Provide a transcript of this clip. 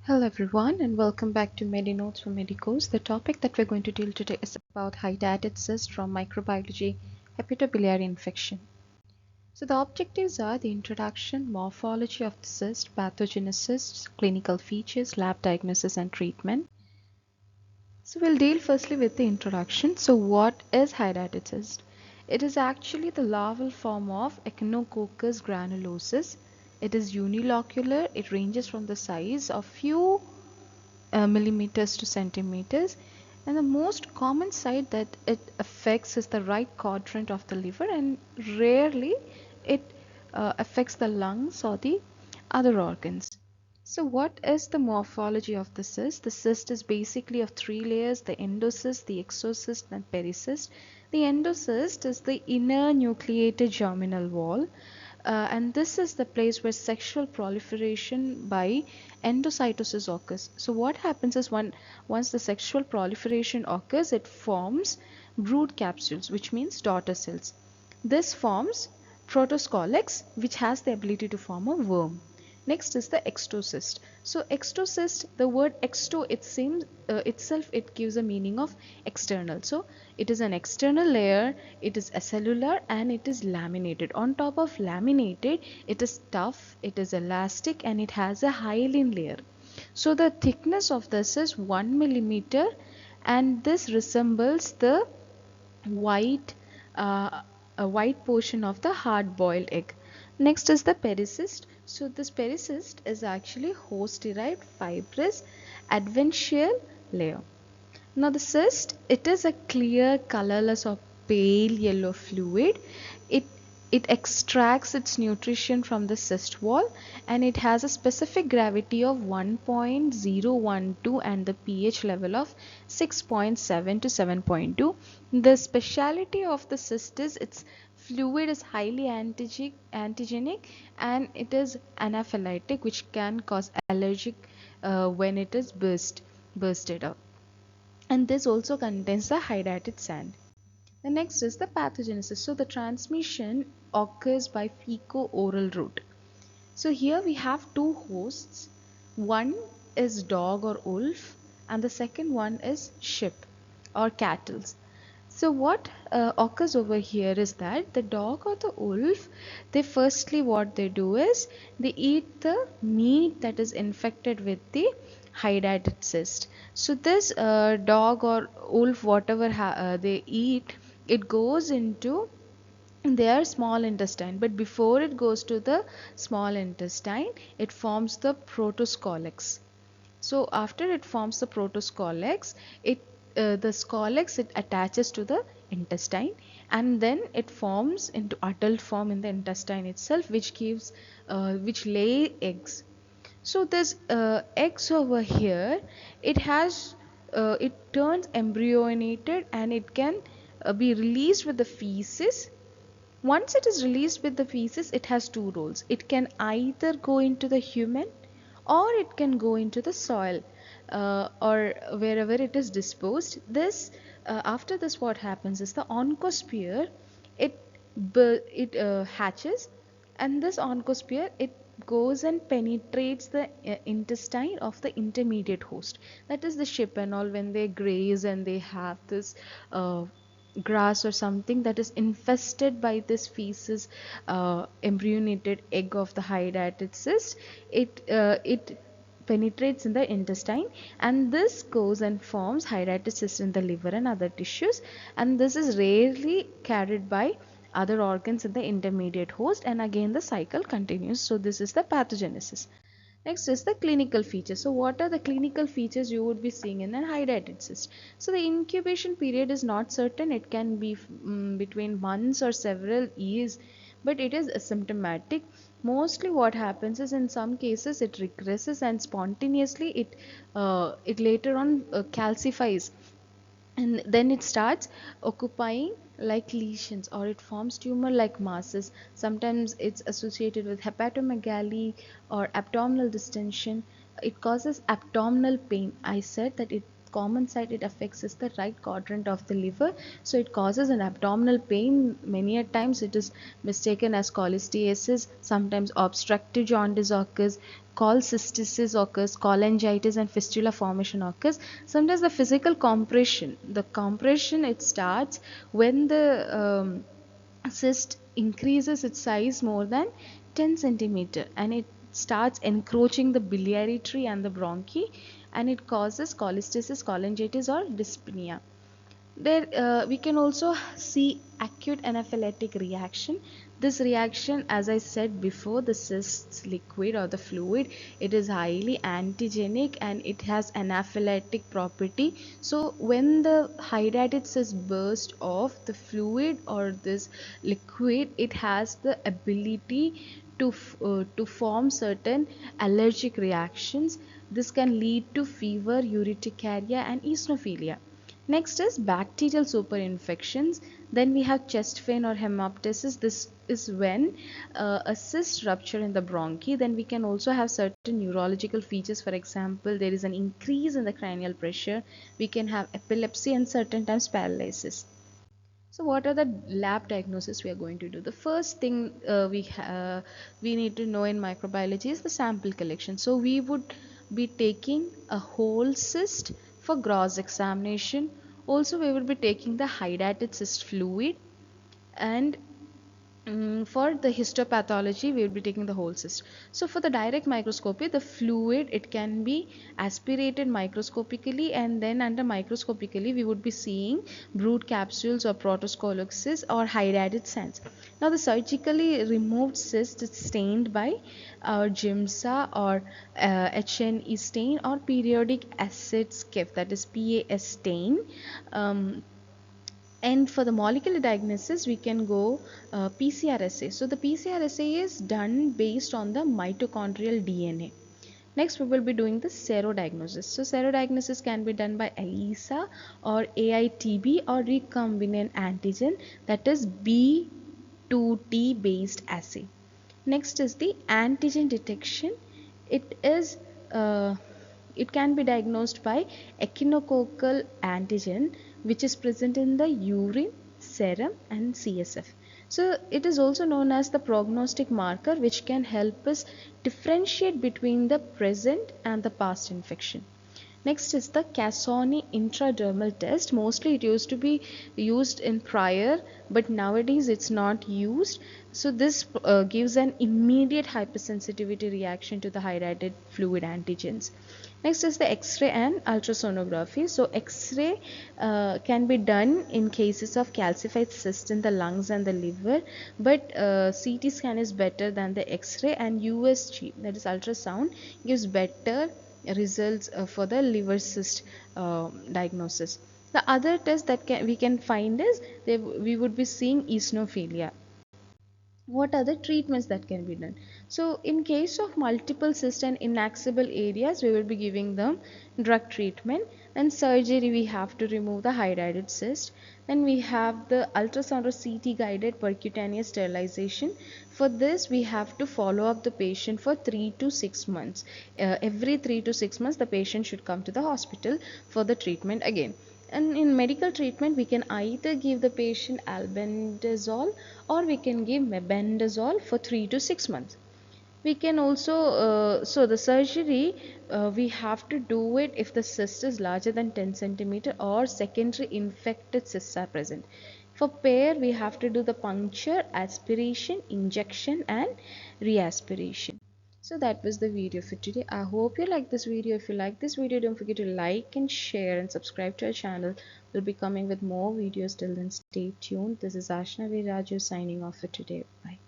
Hello everyone and welcome back to MediNotes for Medicos. The topic that we're going to deal today is about hydatid cyst from microbiology hepatobiliary infection. So the objectives are the introduction, morphology of the cyst, pathogenesis, clinical features, lab diagnosis and treatment. So we'll deal firstly with the introduction. So what is hydatid cyst? It is actually the larval form of Echinococcus granulosus. It is unilocular. It ranges from the size of few millimeters to centimeters, and the most common site that it affects is the right quadrant of the liver, and rarely it affects the lungs or the other organs. So what is the morphology of the cyst? The cyst is basically of three layers: the endocyst, the exocyst and pericyst. The endocyst is the inner nucleated germinal wall, and this is the place where sexual proliferation by endocytosis occurs. So what happens is once the sexual proliferation occurs, it forms brood capsules, which means daughter cells. This forms protoscolex, which has the ability to form a worm. Next is the extocyst. So extocyst, the word exto, it seems itself it gives a meaning of external. So it is an external layer, it is acellular and it is laminated. On top of laminated, it is tough, it is elastic and it has a hyaline layer. So the thickness of this is 1 millimeter, and this resembles the white a white portion of the hard boiled egg. Next is the pericyst. So this pericyst is actually host derived fibrous advential layer. Now the cyst, it is a clear colorless or pale yellow fluid. It it extracts its nutrition from the cyst wall, and it has a specific gravity of 1.012 and the pH level of 6.7 to 7.2. The speciality of the cyst is its fluid is highly antigenic and it is anaphylactic, which can cause allergic when it is bursted up, and this also contains the hydatid sand. The next is the pathogenesis. So the transmission occurs by fecal-oral route. So here we have two hosts. One is dog or wolf, and the second one is sheep or cattle. So what occurs over here is that the dog or the wolf, they firstly what they do is they eat the meat that is infected with the hydatid cyst. So this dog or wolf, whatever they eat, it goes into their small intestine, but before it goes to the small intestine, it forms the protoscolex. So after it forms the protoscolex, it the scolex, it attaches to the intestine, and then it forms into adult form in the intestine itself, which lay eggs. So this eggs over here, it turns embryonated, and it can be released with the feces. Once it is released with the feces, it has two roles. It can either go into the human, or it can go into the soil, or wherever it is disposed. This After this, what happens is the oncosphere, it hatches, and this oncosphere, it goes and penetrates the intestine of the intermediate host, that is the sheep and all. When they graze and they have this grass or something that is infested by this feces, embryonated egg of the hydatid cyst, it penetrates in the intestine, and this goes and forms hydatid cyst in the liver and other tissues, and this is rarely carried by other organs in the intermediate host, and again the cycle continues. So this is the pathogenesis. Next is the clinical features. So what are the clinical features you would be seeing in an hydatid cyst? So the incubation period is not certain. It can be between months or several years, but it is asymptomatic. Mostly what happens is in some cases it regresses, and spontaneously it later on calcifies, and then it starts occupying like lesions, or it forms tumor like masses. Sometimes it's associated with hepatomegaly or abdominal distension. It causes abdominal pain. I said that it common site it affects is the right quadrant of the liver, so it causes an abdominal pain. Many a times it is mistaken as cholestasis, sometimes obstructive jaundice occurs, cholecystitis occurs, cholangitis and fistula formation occurs. Sometimes the compression it starts when the cyst increases its size more than 10 centimeter, and it starts encroaching the biliary tree and the bronchi, and it causes cholestasis, cholangitis or dyspnea. There we can also see acute anaphylactic reaction. This reaction, as I said before, the cysts liquid or the fluid, it is highly antigenic and it has anaphylactic property. So when the hydatid cyst burst off, the fluid or this liquid, it has the ability to form certain allergic reactions. This can lead to fever, urticaria and eosinophilia. Next is bacterial superinfections. Then we have chest pain or hemoptysis. This is when a cyst rupture in the bronchi. Then we can also have certain neurological features. For example, there is an increase in the cranial pressure. We can have epilepsy and certain times paralysis. So what are the lab diagnoses we are going to do? The first thing we need to know in microbiology is the sample collection. So we would be taking a whole cyst for gross examination. Also, we will be taking the hydatid cyst fluid, and for the histopathology we will be taking the whole cyst. So for the direct microscopy, the fluid it can be aspirated microscopically, and then under microscopically we would be seeing brood capsules or protoscolic cysts or hydatid sands. Now the surgically removed cyst is stained by GIMSA or HNE stain or periodic acid SCIF, that is PAS stain. And for the molecular diagnosis, we can go PCR assay. So the PCR assay is done based on the mitochondrial DNA. Next, we will be doing the serodiagnosis. So serodiagnosis can be done by ELISA or AITB or recombinant antigen, that is B2T based assay. Next is the antigen detection. It is it can be diagnosed by echinococcal antigen, which is present in the urine, serum and CSF. So it is also known as the prognostic marker, which can help us differentiate between the present and the past infection. Next is the Cassoni intradermal test. Mostly it used to be used in prior, but nowadays it's not used. So this gives an immediate hypersensitivity reaction to the hydatid fluid antigens. Next is the X-ray and ultrasonography. So X-ray can be done in cases of calcified cysts in the lungs and the liver, but CT scan is better than the X-ray, and USG, that is ultrasound, gives better results for the liver cyst diagnosis. The other test that we can find is we would be seeing eosinophilia. What are the treatments that can be done? So in case of multiple cysts and inaccessible areas, we will be giving them drug treatment, and surgery we have to remove the hydatid cyst. Then we have the ultrasound or CT guided percutaneous sterilization. For this we have to follow up the patient for 3 to 6 months. Every 3 to 6 months the patient should come to the hospital for the treatment again. And in medical treatment, we can either give the patient albendazole or we can give mebendazole for 3 to 6 months. We can also, so the surgery, we have to do it if the cyst is larger than 10 centimeter or secondary infected cysts are present. For pair, we have to do the puncture, aspiration, injection and reaspiration. So that was the video for today. I hope you like this video. If you like this video, don't forget to like and share and subscribe to our channel. We'll be coming with more videos. Till then, stay tuned. This is Ashna Viraju signing off for today. Bye.